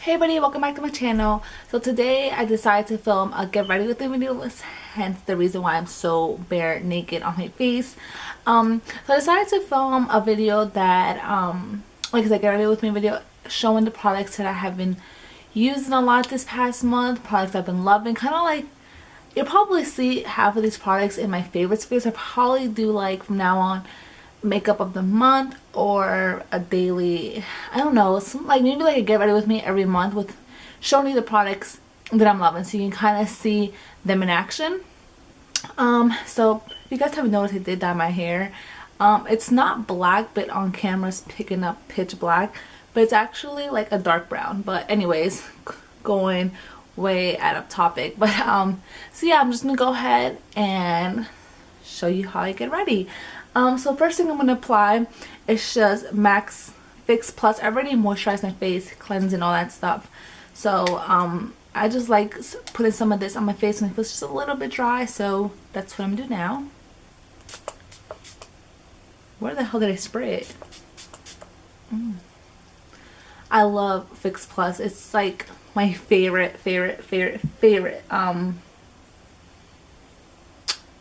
Hey everybody, welcome back to my channel. So today I decided to film a get ready with me video, hence the reason why I'm so bare naked on my face. So I decided to film a video that like I said, get ready with me video showing the products that I have been using a lot this past month, products I've been loving. Kind of like, you'll probably see half of these products in my favorites because I probably do like from now on makeup of the month or a daily, I don't know, some, like maybe like a get ready with me every month with showing you the products that I'm loving so you can kind of see them in action. So if you guys haven't noticed, I did dye my hair. It's not black, but on camera it's picking up pitch black, but it's actually like a dark brown. But anyways, going way out of topic, but so yeah, I'm just gonna go ahead and show you how I get ready. So first thing I'm going to apply is just Max Fix Plus. I already moisturized my face, cleanse and all that stuff. So I just like putting some of this on my face and it feels just a little bit dry. So that's what I'm doing now. Where the hell did I spray it? I love Fix Plus. It's like my favorite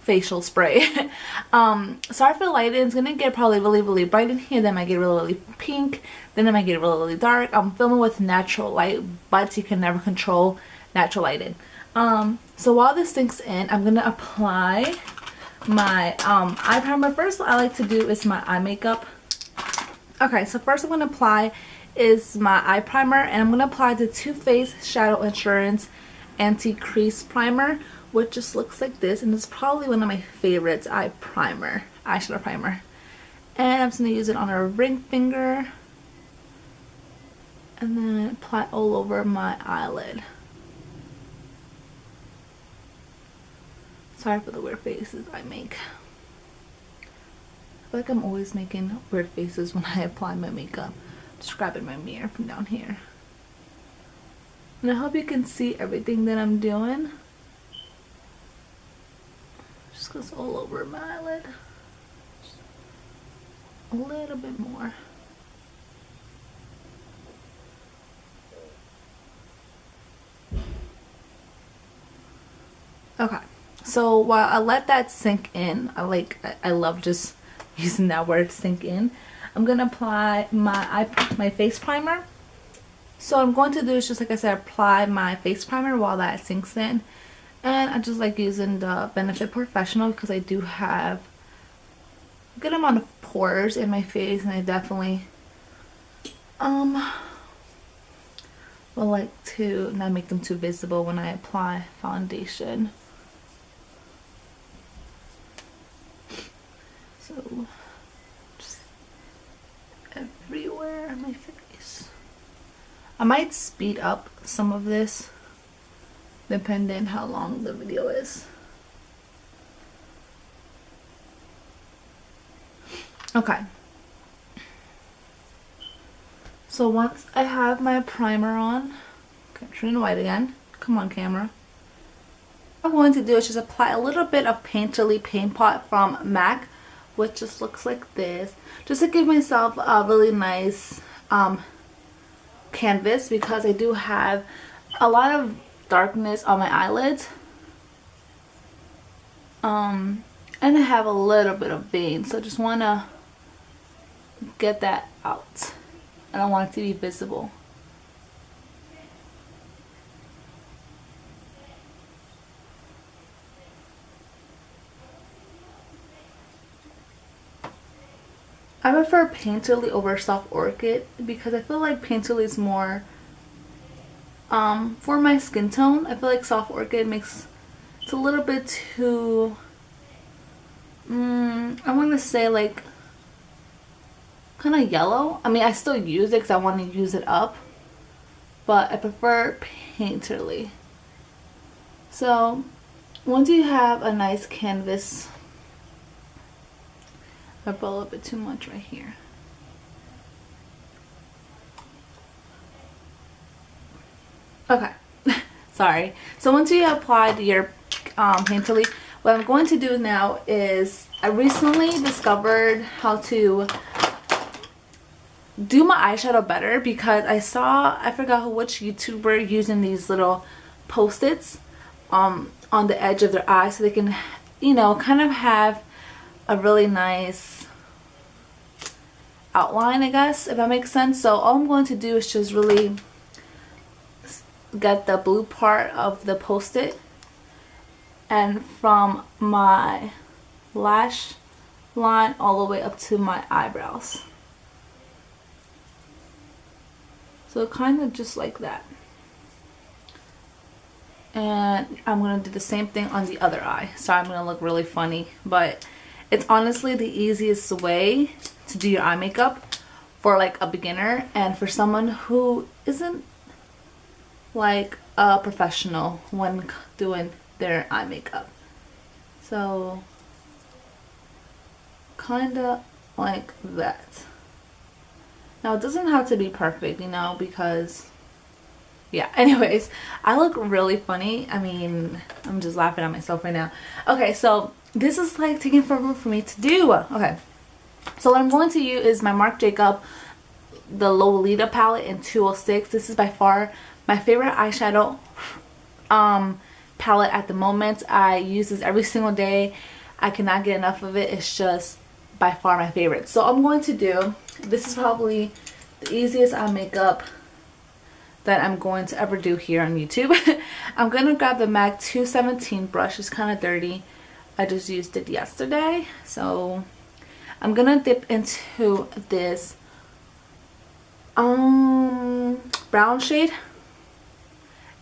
facial spray. Sorry for the lighting. It's gonna get probably really bright in here, then I might get really pink, then I might get really dark. I'm filming with natural light, but you can never control natural lighting. So while this sinks in, I'm gonna apply my eye primer. First I like to do is my eye makeup. Okay, so first I'm gonna apply is my eye primer, and I'm gonna apply the Too Faced Shadow Insurance Anti-Crease Primer, which just looks like this, and it's probably one of my favorites eyeshadow primer. And I'm just going to use it on a ring finger and then apply all over my eyelid. Sorry for the weird faces I make. I feel like I'm always making weird faces when I apply my makeup. Just grabbing my mirror from down here. And I hope you can see everything that I'm doing. Just goes all over my eyelid. Just a little bit more. Okay, so while I let that sink in, I love just using that word, sink in. I'm gonna apply my face primer. So what I'm going to do is just like I said, apply my face primer while that sinks in. And I just like using the Benfit Professional because I do have a good amount of pores in my face, and I definitely would like to not make them too visible when I apply foundation. So just everywhere on my face. I might speed up some of this depending how long the video is. Okay. So once I have my primer on, okay, turn it white again. Come on, camera. What I'm going to do is just apply a little bit of Painterly Paint Pot from MAC, which just looks like this, just to give myself a really nice canvas, because I do have a lot of darkness on my eyelids, and I have a little bit of veins, so I just want to get that out. I don't want it to be visible. I prefer Painterly over Soft Orchid because I feel like Painterly is more for my skin tone. I feel like Soft Orchid makes it's a little bit too I want to say like kind of yellow. I mean, I still use it because I want to use it up, but I prefer Painterly. So once you have a nice canvas, I put a little bit too much right here. Okay, sorry. So once you applied your Painterly, what I'm going to do now is I recently discovered how to do my eyeshadow better, because I forgot which YouTuber using these little post-its on the edge of their eye so they can, you know, kind of have a really nice outline, I guess, if that makes sense. So all I'm going to do is just really get the blue part of the post-it, and from my lash line all the way up to my eyebrows. So kind of just like that. And I'm going to do the same thing on the other eye. So I'm going to look really funny, but it's honestly the easiest way to do your eye makeup for like a beginner and for someone who isn't like a professional when doing their eye makeup. So kind of like that. Now it doesn't have to be perfect, you know, because yeah, anyways, I look really funny. I mean, I'm just laughing at myself right now. Okay, so this is like taking forever for me to do. Okay, so what I'm going to use is my Marc Jacob, the Lolita palette in 206. This is by far my favorite eyeshadow palette at the moment. I use this every single day. I cannot get enough of it. It's just by far my favorite. So I'm going to do, this is probably the easiest eye makeup that I'm going to ever do here on YouTube. I'm going to grab the MAC 217 brush. It's kind of dirty. I just used it yesterday. So I'm going to dip into this brown shade.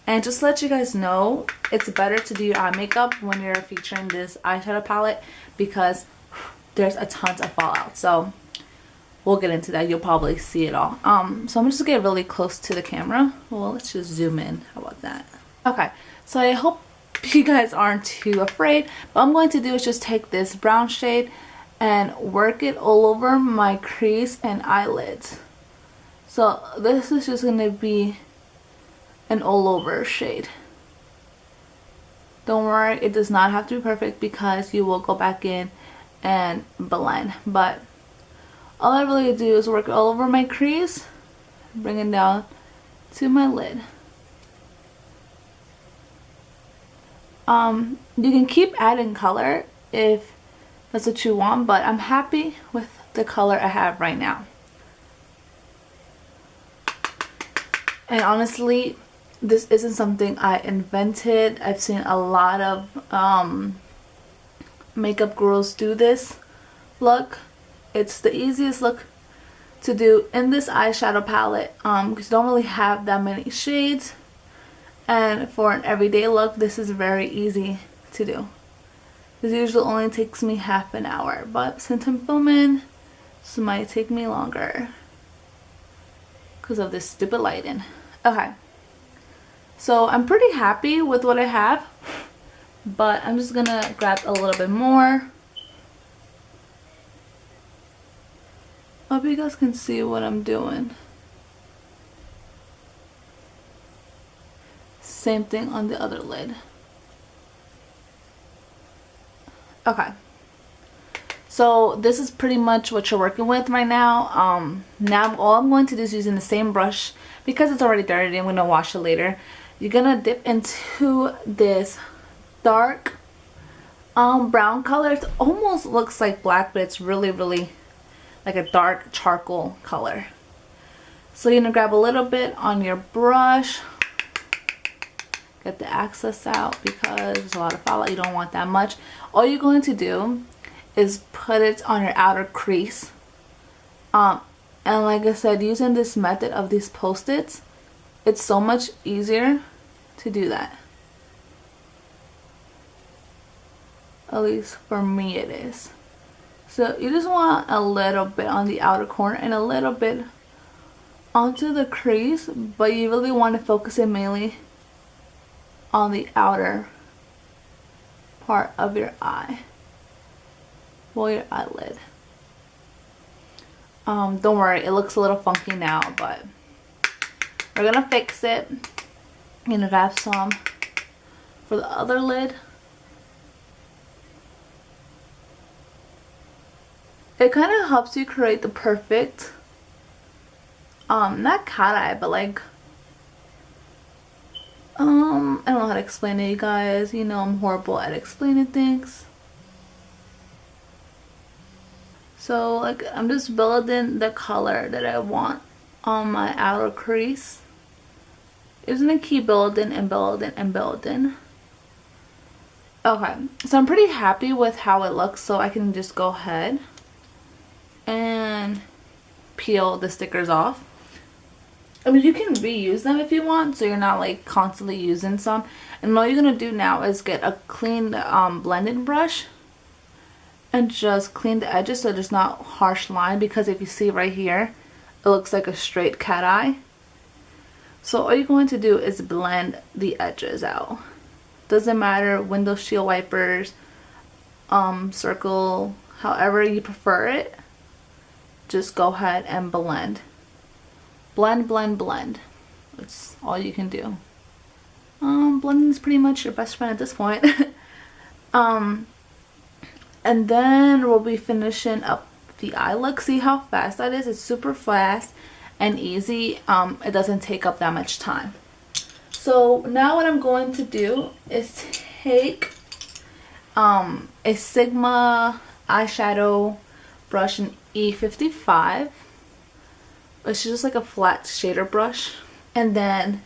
And just to let you guys know, it's better to do your eye makeup when you're featuring this eyeshadow palette because there's a ton of fallout. So we'll get into that. You'll probably see it all. So I'm just gonna get really close to the camera. Well, let's just zoom in. How about that? Okay, so I hope you guys aren't too afraid. What I'm going to do is just take this brown shade and work it all over my crease and eyelids. So this is just gonna be an all over shade. Don't worry, it does not have to be perfect because you will go back in and blend, but all I really do is work all over my crease, bring it down to my lid. You can keep adding color if that's what you want, but I'm happy with the color I have right now. And honestly, this isn't something I invented. I've seen a lot of makeup girls do this look. It's the easiest look to do in this eyeshadow palette because you don't really have that many shades, and for an everyday look this is very easy to do. This usually only takes me half an hour, but since I'm filming, this might take me longer because of this stupid lighting. Okay, so I'm pretty happy with what I have, but I'm just gonna grab a little bit more. I hope you guys can see what I'm doing. Same thing on the other lid. Okay, so this is pretty much what you're working with right now. Now all I'm going to do is using the same brush because it's already dirty. I'm going to wash it later. You're gonna dip into this dark brown color. It almost looks like black, but it's really like a dark charcoal color. So you're gonna grab a little bit on your brush, get the excess out because there's a lot of fallout. You don't want that much. All you're going to do is put it on your outer crease. And like I said, using this method of these post-its, it's so much easier to do that. At least for me it is. So you just want a little bit on the outer corner and a little bit onto the crease, but you really want to focus it mainly on the outer part of your eye, well, your eyelid. Don't worry, it looks a little funky now, but we're gonna fix it. I'm gonna grab some for the other lid. It kind of helps you create the perfect not cat eye, but like, I don't know how to explain it, you guys. You know I'm horrible at explaining things. So like I'm just building the color that I want on my outer crease. It's gonna keep building and building and building. Okay, so I'm pretty happy with how it looks, so I can just go ahead and peel the stickers off. I mean, you can reuse them if you want, so you're not like constantly using some. And all you're gonna do now is get a clean blending brush and just clean the edges so there's not harsh line, because if you see right here, it looks like a straight cat eye. So all you're going to do is blend the edges out. Doesn't matter, window shield wipers, circle, however you prefer it. Just go ahead and blend. Blend, blend, blend. That's all you can do. Blending is pretty much your best friend at this point. And then we'll be finishing up the eye look. See how fast that is? It's super fast and easy. It doesn't take up that much time. So now what I'm going to do is take a Sigma eyeshadow brush in E55. It's just like a flat shader brush. And then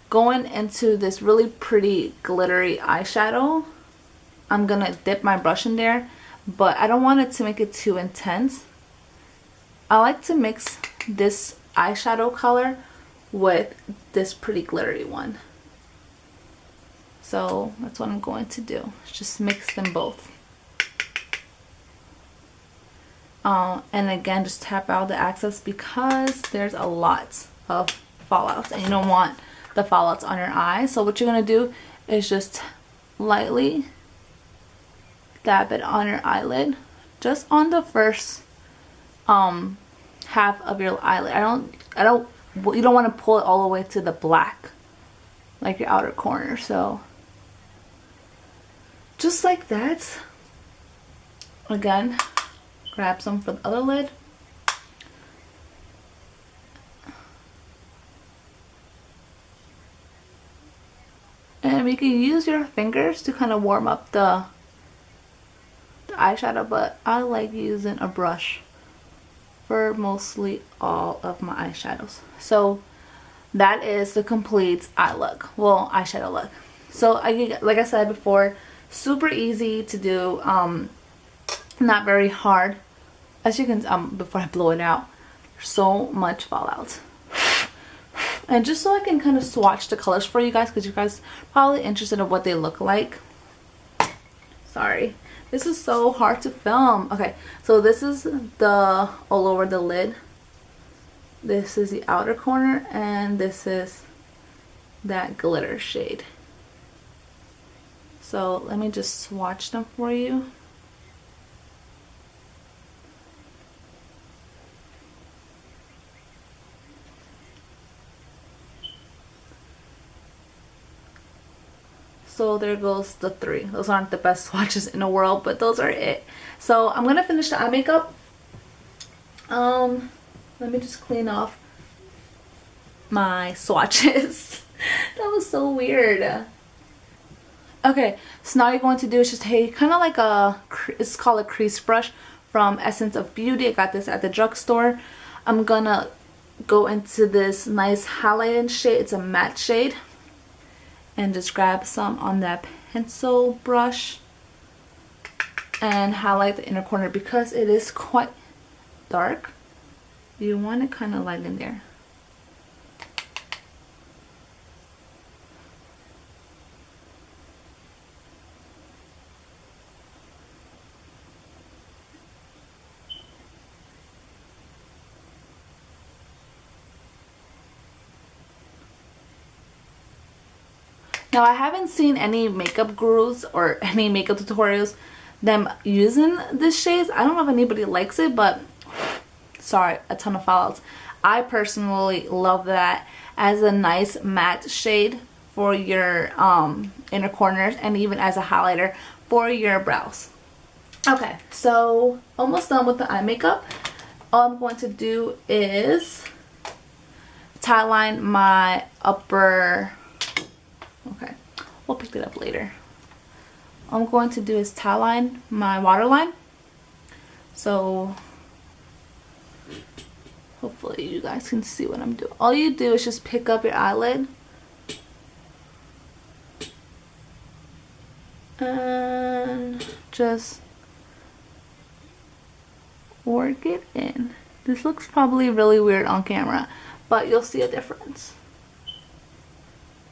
going into this really pretty glittery eyeshadow, I'm gonna dip my brush in there, but I don't want it to make it too intense. I like to mix this eyeshadow color with this pretty glittery one. So that's what I'm going to do. Just mix them both. And again, just tap out the excess because there's a lot of fallouts and you don't want the fallouts on your eye. So what you're gonna do is just lightly dab it on your eyelid, just on the first half of your eyelid. You don't want to pull it all the way to the black, like your outer corner. So just like that. Again, grab some for the other lid. And you can use your fingers to kind of warm up the eyeshadow, but I like using a brush for mostly all of my eyeshadows. So that is the complete eye look, well, eyeshadow look. So like I said before, super easy to do, not very hard. As you can before I blow it out, so much fallout. And just so I can kind of swatch the colors for you guys, because you guys are probably interested in what they look like. Sorry, this is so hard to film. Okay, so this is the all over the lid. This is the outer corner, and this is that glitter shade. So let me just swatch them for you. So there goes the three. Those aren't the best swatches in the world, but those are it. So I'm gonna finish the eye makeup. Let me just clean off my swatches. That was so weird. Okay, so now you're going to do is just take kind of like it's called a crease brush from Essence of Beauty. I got this at the drugstore. I'm gonna go into this nice highlighted shade. It's a matte shade. And just grab some on that pencil brush and highlight the inner corner because it is quite dark. You want it kind of light in there. Now I haven't seen any makeup gurus or any makeup tutorials them using this shades. I don't know if anybody likes it, but sorry, a ton of fallouts. I personally love that as a nice matte shade for your inner corners and even as a highlighter for your brows. Okay, so almost done with the eye makeup. All I'm going to do is tie line my upper. Okay, we'll pick it up later. All I'm going to do is tie line my waterline. So hopefully you guys can see what I'm doing. All you do is just pick up your eyelid and just work it in. This looks probably really weird on camera, but you'll see a difference.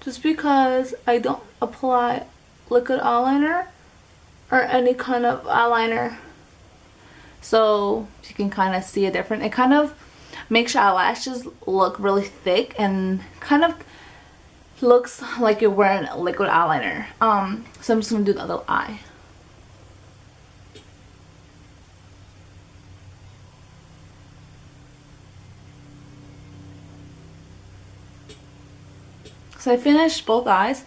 Just because I don't apply liquid eyeliner or any kind of eyeliner, so you can kind of see a difference. It kind of makes your eyelashes look really thick and kind of looks like you're wearing liquid eyeliner. So I'm just gonna do the other eye. So I finished both eyes.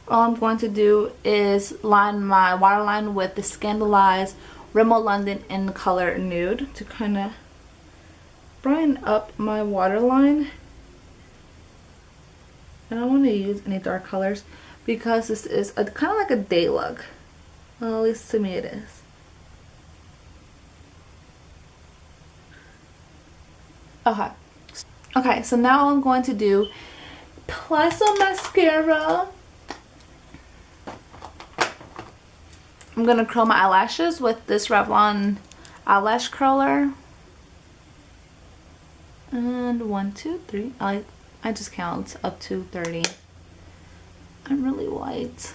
All I'm going to do is line my waterline with the Scandalized Rimmel London in color Nude to kind of brighten up my waterline. I don't want to use any dark colors because this is kind of like a day look. Well, at least to me it is. Okay, so now all I'm going to do, apply some mascara. I'm going to curl my eyelashes with this Revlon eyelash curler. And 1, 2, 3. I just count up to 30. I'm really white.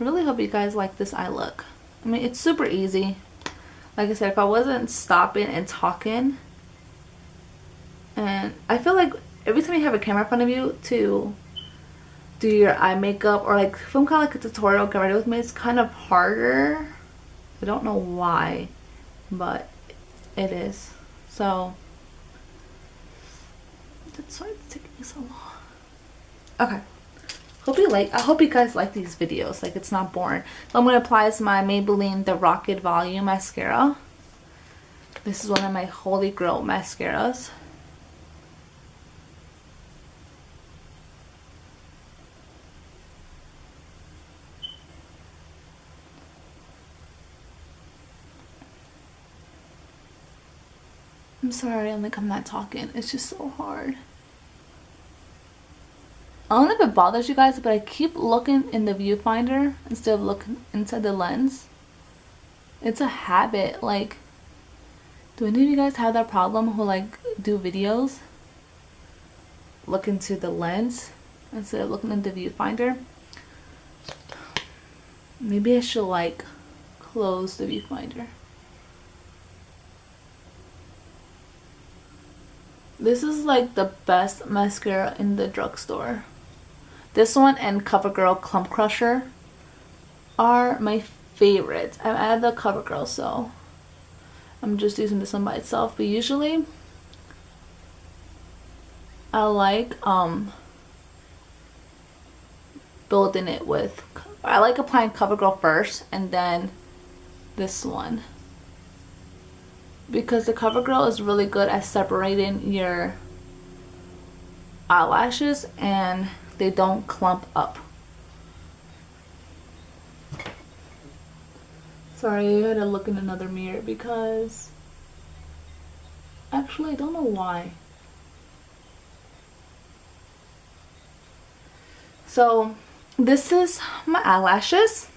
I really hope you guys like this eye look. I mean, it's super easy. Like I said, if I wasn't stopping and talking, and I feel like every time you have a camera in front of you to do your eye makeup or like film kind of like a tutorial, get ready with me, it's kind of harder. I don't know why, but it is. So that's why it's taking so long. Okay, I hope you guys like these videos. Like, it's not boring. So I'm going to apply my Maybelline The Rocket Volume Mascara. This is one of my holy grail mascaras. I'm sorry, I'm not talking. It's just so hard. I don't know if it bothers you guys, but I keep looking in the viewfinder instead of looking inside the lens. It's a habit. Like, do any of you guys have that problem who like do videos? Look into the lens instead of looking in the viewfinder? Maybe I should like close the viewfinder. This is like the best mascara in the drugstore. This one and Covergirl Clump Crusher are my favorites. I added the Covergirl, so I'm just using this one by itself. But usually I like building it with, I like applying Covergirl first and then this one, because the Covergirl is really good at separating your eyelashes and they don't clump up. Sorry, I had to look in another mirror because actually I don't know why. So this is my eyelashes.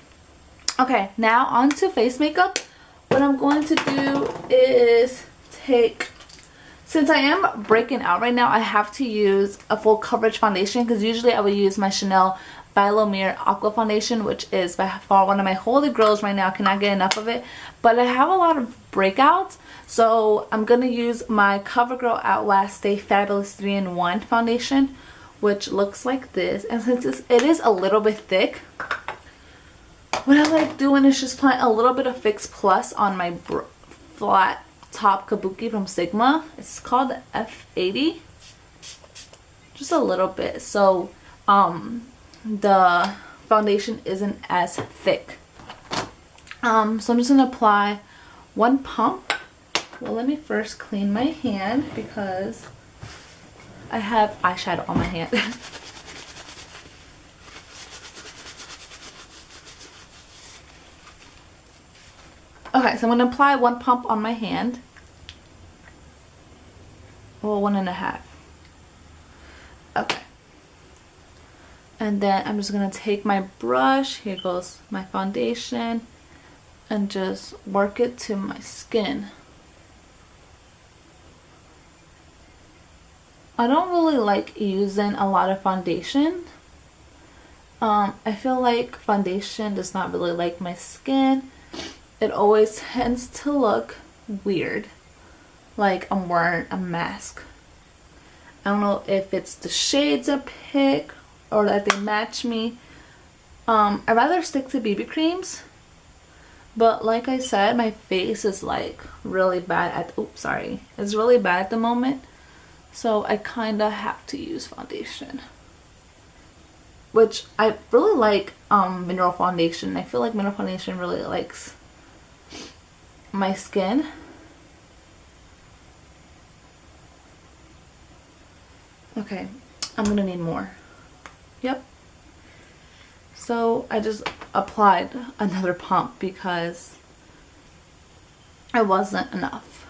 Okay, now on to face makeup. What I'm going to do is take, since I am breaking out right now, I have to use a full coverage foundation because usually I would use my Chanel by Lumiere Aqua Foundation, which is by far one of my holy grails right now. I cannot get enough of it. But I have a lot of breakouts, so I'm going to use my Covergirl Outlast Stay Fabulous 3-in-1 foundation, which looks like this. And since it is a little bit thick, what I like doing is just applying a little bit of Fix Plus on my flat top kabuki from Sigma. It's called F80. Just a little bit, so the foundation isn't as thick. So I'm just gonna apply one pump Well, let me first clean my hand because I have eyeshadow on my hand. Okay, so I'm going to apply 1 pump on my hand. Well, 1.5. Okay. And then I'm just going to take my brush, here goes my foundation, and just work it to my skin. I don't really like using a lot of foundation. I feel like foundation does not really like my skin. It always tends to look weird, like I'm wearing a mask. I don't know if it's the shades I pick or that they match me. I'd rather stick to BB creams, but like I said, my face is like really bad at, oops, sorry, it's really bad at the moment. So I kind of have to use foundation, which I really like mineral foundation. I feel like mineral foundation really likes my skin. Okay, I'm gonna need more. Yep. So I just applied another pump because it wasn't enough.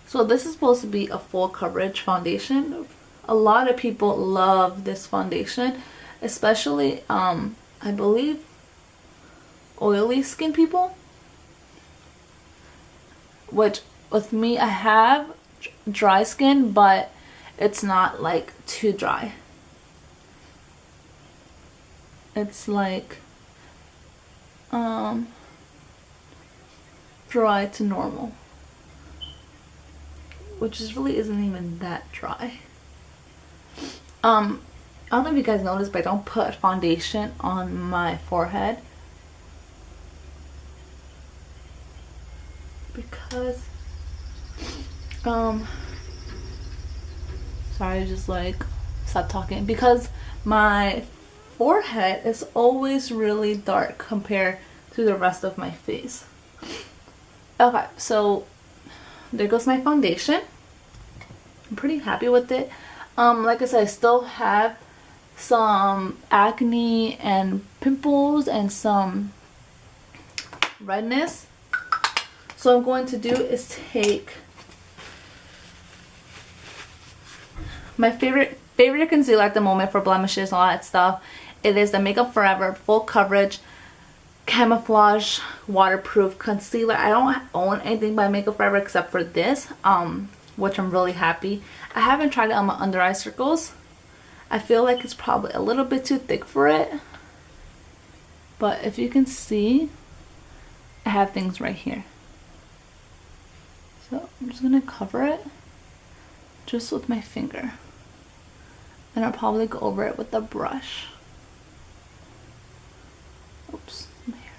So this is supposed to be a full coverage foundation. A lot of people love this foundation, especially I believe oily skin people, which with me, I have dry skin, but it's not like too dry. It's like dry to normal, which is really isn't even that dry. I don't know if you guys noticed, but I don't put foundation on my forehead because sorry, just like stop talking, because my forehead is always really dark compared to the rest of my face. Okay, so there goes my foundation. I'm pretty happy with it. Like I said, I still have some acne and pimples and some redness. So what I'm going to do is take my favorite concealer at the moment for blemishes and all that stuff. It is the Makeup Forever Full Coverage Camouflage Waterproof Concealer. I don't own anything by Makeup Forever except for this, which I'm really happy. I haven't tried it on my under eye circles. I feel like it's probably a little bit too thick for it. But if you can see, I have things right here. So I'm just going to cover it just with my finger. And I'll probably go over it with a brush. Oops, my hair.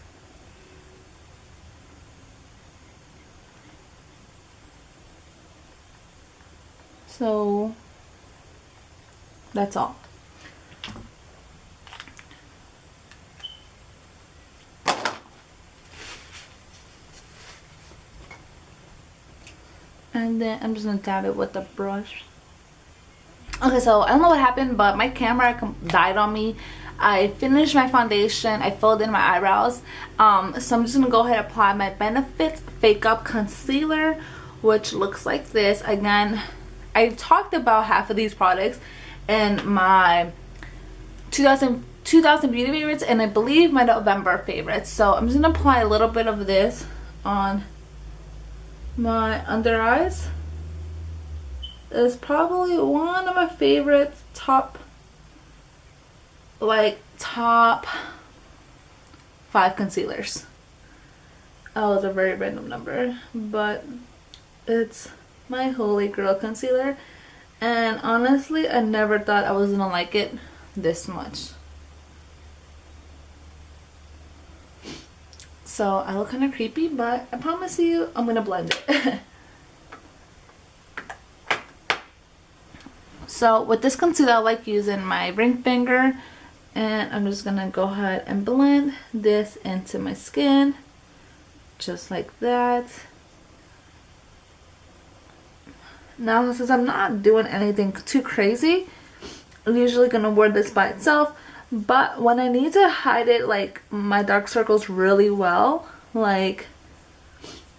So that's all. And then I'm just gonna dab it with the brush. Okay, so I don't know what happened, but my camera died on me. I finished my foundation, I filled in my eyebrows. So I'm just gonna go ahead and apply my Benfit Fake Up Concealer, which looks like this. Again, I talked about half of these products in my 2000 beauty favorites and I believe my November favorites. So I'm just gonna apply a little bit of this on my under eyes. It's probably one of my favorite top 5 concealers. Oh, it's a very random number, but it's my holy grail concealer, and honestly I never thought I was gonna like it this much. So I look kind of creepy, but I promise you I'm gonna blend it. So with this concealer I like using my ring finger, and I'm just gonna go ahead and blend this into my skin. just like that. Now since I'm not doing anything too crazy, I'm usually gonna wear this by itself. But when I need to hide it, like my dark circles really well, like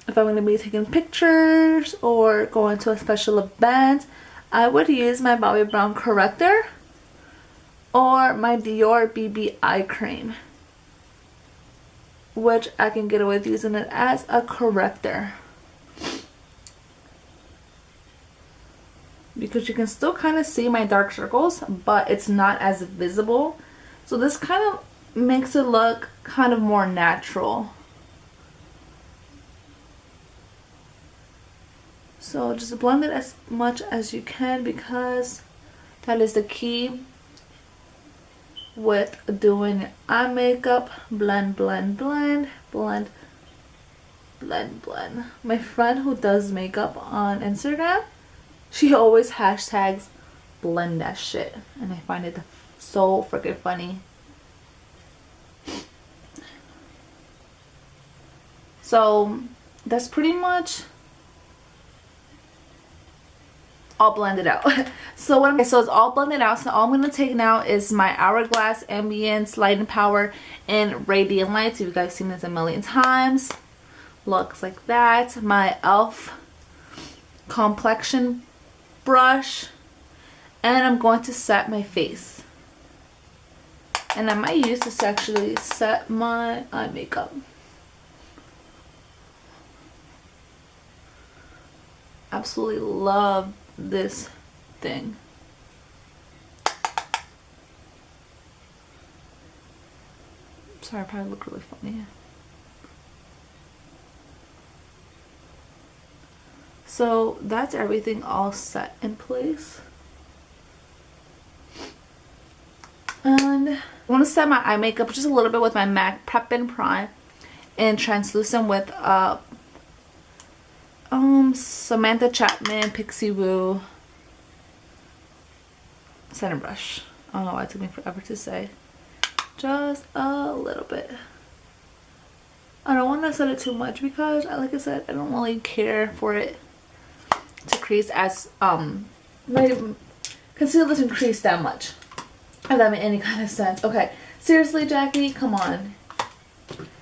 if I'm gonna be taking pictures or going to a special event, I would use my Bobbi Brown corrector or my Dior BB eye cream, which I can get away with using it as a corrector, because you can still kind of see my dark circles, but it's not as visible. So this kind of makes it look kind of more natural. So just blend it as much as you can, because that is the key with doing eye makeup. Blend, blend, blend, blend, blend, blend. My friend who does makeup on Instagram, she always hashtags blend that shit, and I find it so freaking funny. So that's pretty much all blended out. So it's all blended out. So all I'm gonna take now is my Hourglass Ambient Lighting Power in Radiant Lights. You guys seen this a million times. Looks like that. My e.l.f. complexion brush, and I'm going to set my face. And I might use this to actually set my eye makeup. Absolutely love this thing. Sorry, I probably look really funny. So that's everything all set in place. And I want to set my eye makeup just a little bit with my MAC Prep and Prime and translucent with Samantha Chapman Pixie Woo center brush. I don't know why it took me forever to say. Just a little bit. I don't want to set it too much because, like I said, I don't really care for it to crease as my concealer doesn't crease that much, if that made any kind of sense. Okay, seriously, Jackie, come on,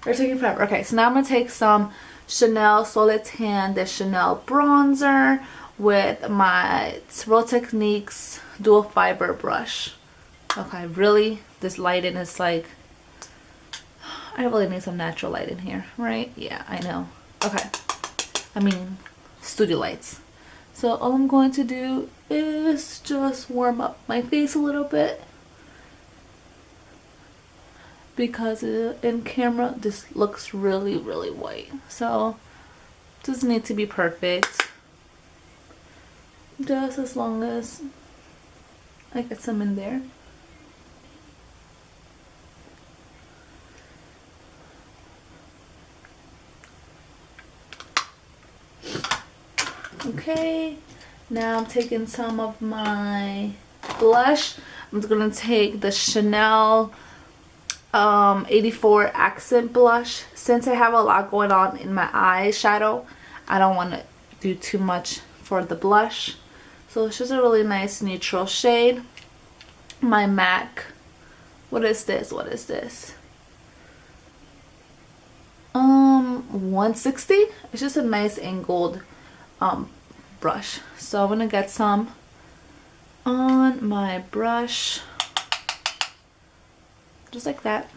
you're taking forever. Okay, so now I'm gonna take some Chanel Soleil Tan, the Chanel bronzer, with my Real Techniques dual fiber brush. Okay, really, this lighting is like, I really need some natural light in here, right? Yeah, I know. Okay, I mean studio lights. So all I'm going to do is just warm up my face a little bit, because in camera this looks really white. So doesn't need to be perfect, just as long as I get some in there. Okay, now I'm taking some of my blush. I'm gonna take the Chanel 84 accent blush. Since I have a lot going on in my eyeshadow, I don't want to do too much for the blush, so it's just a really nice neutral shade. My MAC, what is this 160. It's just a nice angled brush. So I'm gonna get some on my brush, just like that,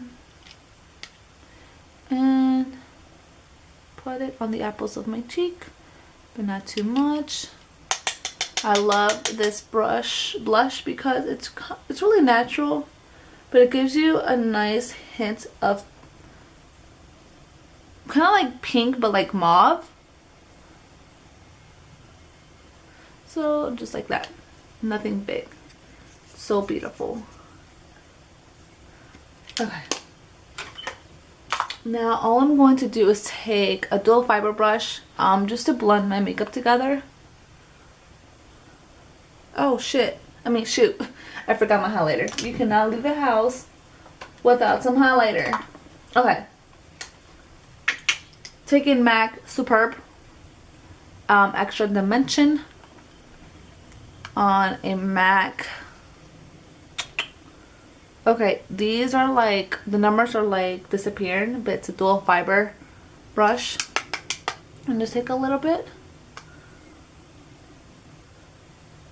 and put it on the apples of my cheek, but not too much. I love this blush because it's really natural, but it gives you a nice hint of kind of like pink, but like mauve. So just like that, nothing big, so beautiful. Okay, now all I'm going to do is take a dual fiber brush just to blend my makeup together. Oh shit, I mean shoot, I forgot my highlighter. You cannot leave the house without some highlighter. Okay, taking MAC Superb Extra Dimension on a MAC. Okay, these are like, the numbers are like disappearing, but it's a dual fiber brush. And just take a little bit.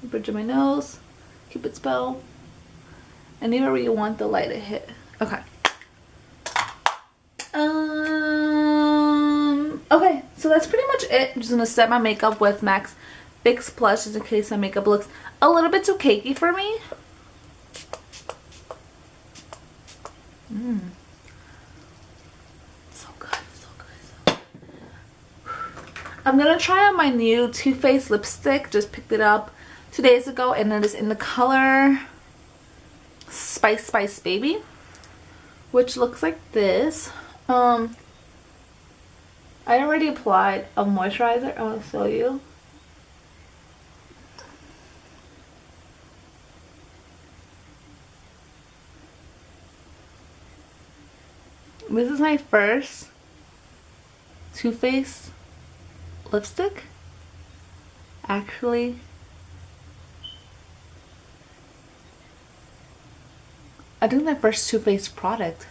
Bridge of my nose. Cupid's bow. Anywhere where you want the light to hit. Okay. Okay, so that's pretty much it. I'm just gonna set my makeup with MAC's Fix Plus just in case my makeup looks a little bit too cakey for me. So good, so good, so good. I'm gonna try on my new Too Faced lipstick. Just picked it up 2 days ago, and it is in the color Spice Spice Baby, which looks like this. I already applied a moisturizer. I'll show you. This is my first Too Faced lipstick. Actually, I think my first Too Faced product.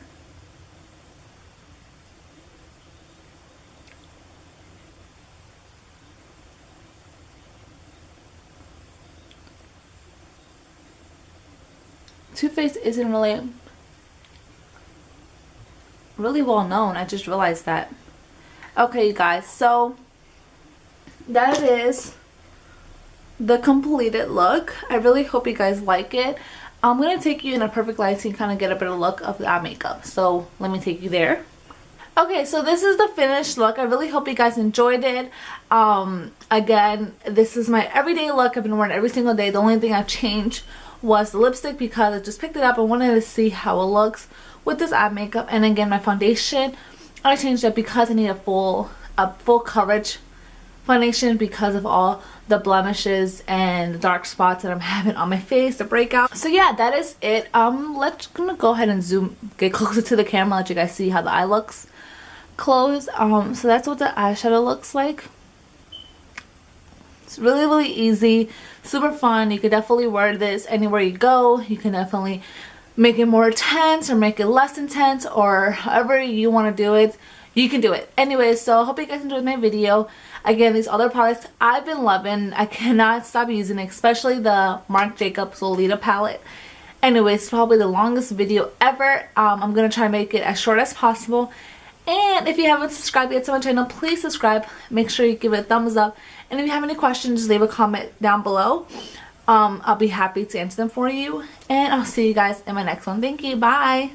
Too Faced isn't really well known. I just realized that. Okay, you guys, so that is the completed look. I really hope you guys like it. I'm gonna take you in a perfect light so you kind of get a better look of the eye makeup. So let me take you there. Okay, so this is the finished look. I really hope you guys enjoyed it. Again, this is my everyday look. I've been wearing it every single day. The only thing I've changed was the lipstick because I just picked it up and wanted to see how it looks with this eye makeup. And again, my foundation, I changed it because I need a full coverage foundation because of all the blemishes and the dark spots that I'm having on my face, the breakout. So yeah, that is it. Let's gonna go ahead and get closer to the camera, let you guys see how the eye looks close. So that's what the eyeshadow looks like. It's really easy, super fun. You could definitely wear this anywhere you go. You can definitely make it more intense or make it less intense, or however you want to do it, you can do it. Anyway, so I hope you guys enjoyed my video. Again, these other products I've been loving. I cannot stop using it, especially the Marc Jacob Lolita palette. Anyway, it's probably the longest video ever. I'm going to try and make it as short as possible. And if you haven't subscribed yet to my channel, please subscribe. Make sure you give it a thumbs up. And if you have any questions, just leave a comment down below. I'll be happy to answer them for you. And I'll see you guys in my next one. Thank you. Bye.